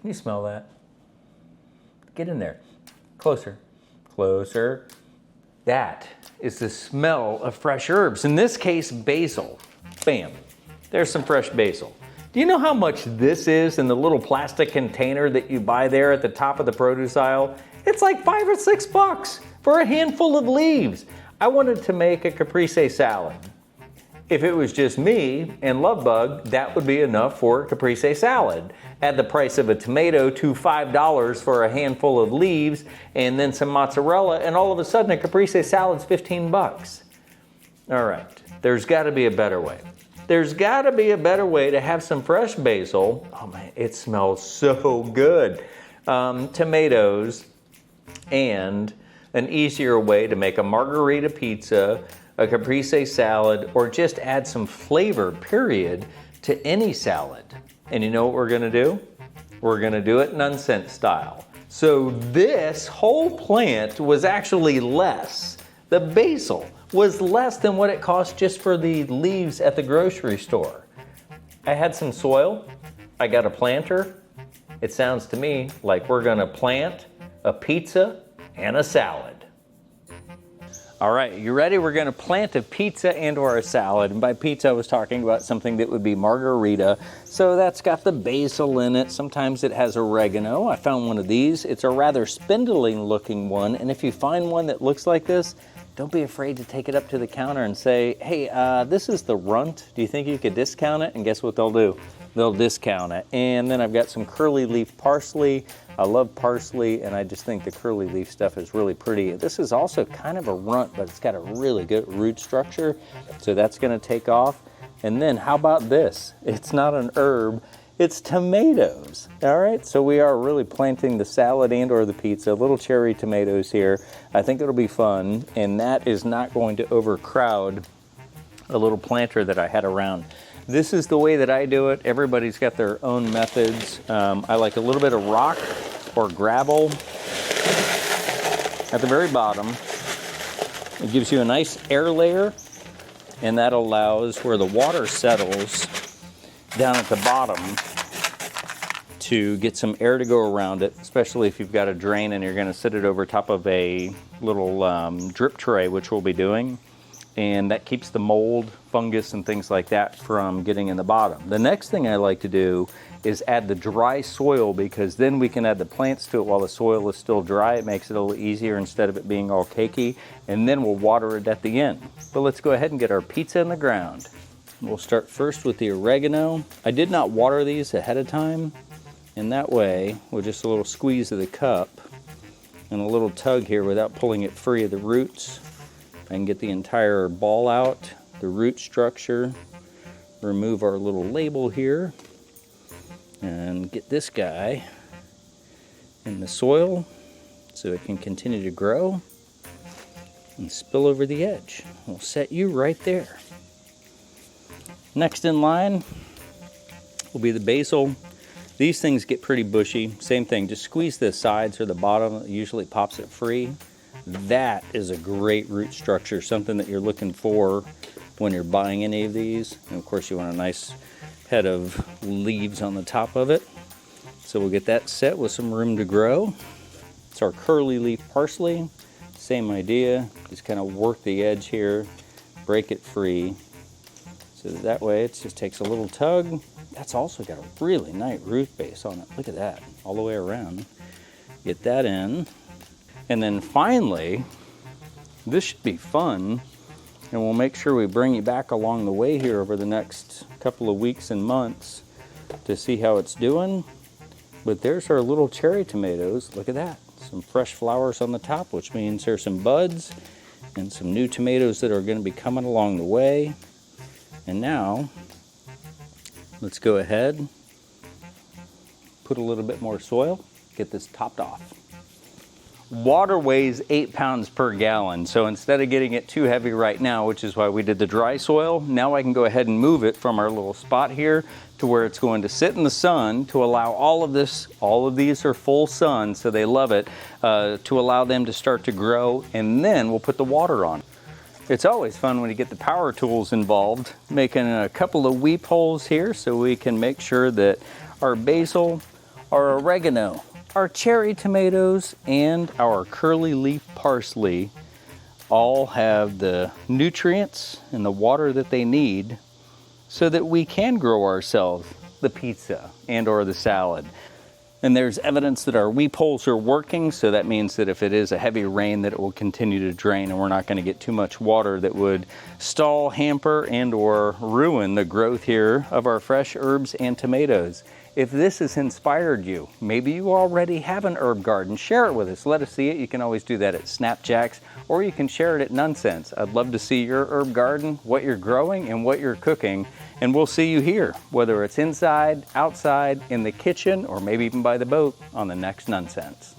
Can you smell that? Get in there. Closer. Closer. That is the smell of fresh herbs. In this case, basil. Bam. There's some fresh basil. Do you know how much this is in the little plastic container that you buy there at the top of the produce aisle? It's like $5 or $6 for a handful of leaves. I wanted to make a caprese salad. If it was just me and Love Bug, that would be enough for a caprese salad. Add the price of a tomato to $5 for a handful of leaves and then some mozzarella, and all of a sudden a caprese salad's 15 bucks. All right, there's gotta be a better way. There's gotta be a better way to have some fresh basil. Oh man, it smells so good. Tomatoes, and an easier way to make a margarita pizza, a caprese salad, or just add some flavor, period, to any salad. And you know what we're gonna do? We're gonna do it Nunnsense style. So this whole plant was actually less. The basil was less than what it cost just for the leaves at the grocery store. I had some soil, I got a planter. It sounds to me like we're gonna plant a pizza and a salad. All right, you ready? We're gonna plant a pizza and or a salad. And by pizza, I was talking about something that would be margarita. So that's got the basil in it. Sometimes it has oregano. I found one of these. It's a rather spindly looking one. And if you find one that looks like this, don't be afraid to take it up to the counter and say, hey, this is the runt. Do you think you could discount it? And guess what they'll do? They'll discount it. And then I've got some curly leaf parsley. I love parsley, and I just think the curly leaf stuff is really pretty. This is also kind of a runt, but it's got a really good root structure. So that's gonna take off. And then how about this? It's not an herb, it's tomatoes. All right, so we are really planting the salad and or the pizza, little cherry tomatoes here. I think it'll be fun, and that is not going to overcrowd a little planter that I had around. This is the way that I do it. Everybody's got their own methods. I like a little bit of rock or gravel at the very bottom. It gives you a nice air layer, and that allows where the water settles down at the bottom to get some air to go around it, especially if you've got a drain and you're gonna sit it over top of a little drip tray, which we'll be doing. And that keeps the mold, fungus, and things like that from getting in the bottom. The next thing I like to do is add the dry soil, because then we can add the plants to it while the soil is still dry. It makes it a little easier instead of it being all cakey, and then we'll water it at the end. But let's go ahead and get our pizza in the ground. We'll start first with the oregano. I did not water these ahead of time, and that way, with just a little squeeze of the cup and a little tug here without pulling it free of the roots, I can get the entire ball out, the root structure, remove our little label here, and get this guy in the soil so it can continue to grow and spill over the edge. We'll set you right there. Next in line will be the basil. These things get pretty bushy. Same thing, just squeeze the sides or the bottom. It usually pops it free. That is a great root structure, something that you're looking for when you're buying any of these. And of course you want a nice head of leaves on the top of it. So we'll get that set with some room to grow. It's our curly leaf parsley. Same idea, just kind of work the edge here, break it free. So that way it just takes a little tug. That's also got a really nice root base on it. Look at that, all the way around. Get that in. And then finally, this should be fun, and we'll make sure we bring you back along the way here over the next couple of weeks and months to see how it's doing. But there's our little cherry tomatoes. Look at that. Some fresh flowers on the top, which means there's some buds and some new tomatoes that are going to be coming along the way. And now, let's go ahead, put a little bit more soil, get this topped off. Water weighs 8 pounds per gallon, so instead of getting it too heavy right now, which is why we did the dry soil, now I can go ahead and move it from our little spot here to where it's going to sit in the sun to allow all of these are full sun, so they love it, to allow them to start to grow, and then we'll put the water on. It's always fun when you get the power tools involved, making a couple of weep holes here so we can make sure that our basil our oregano, our cherry tomatoes, and our curly leaf parsley all have the nutrients and the water that they need so that we can grow ourselves the pizza and or the salad. And there's evidence that our weep holes are working, so that means that if it is a heavy rain that it will continue to drain and we're not going to get too much water that would stall, hamper, and or ruin the growth here of our fresh herbs and tomatoes. If this has inspired you, maybe you already have an herb garden, share it with us. Let us see it. You can always do that at Snapjacks, or you can share it at Nunnsense. I'd love to see your herb garden, what you're growing and what you're cooking, and we'll see you here, whether it's inside, outside, in the kitchen, or maybe even by the boat on the next Nunnsense.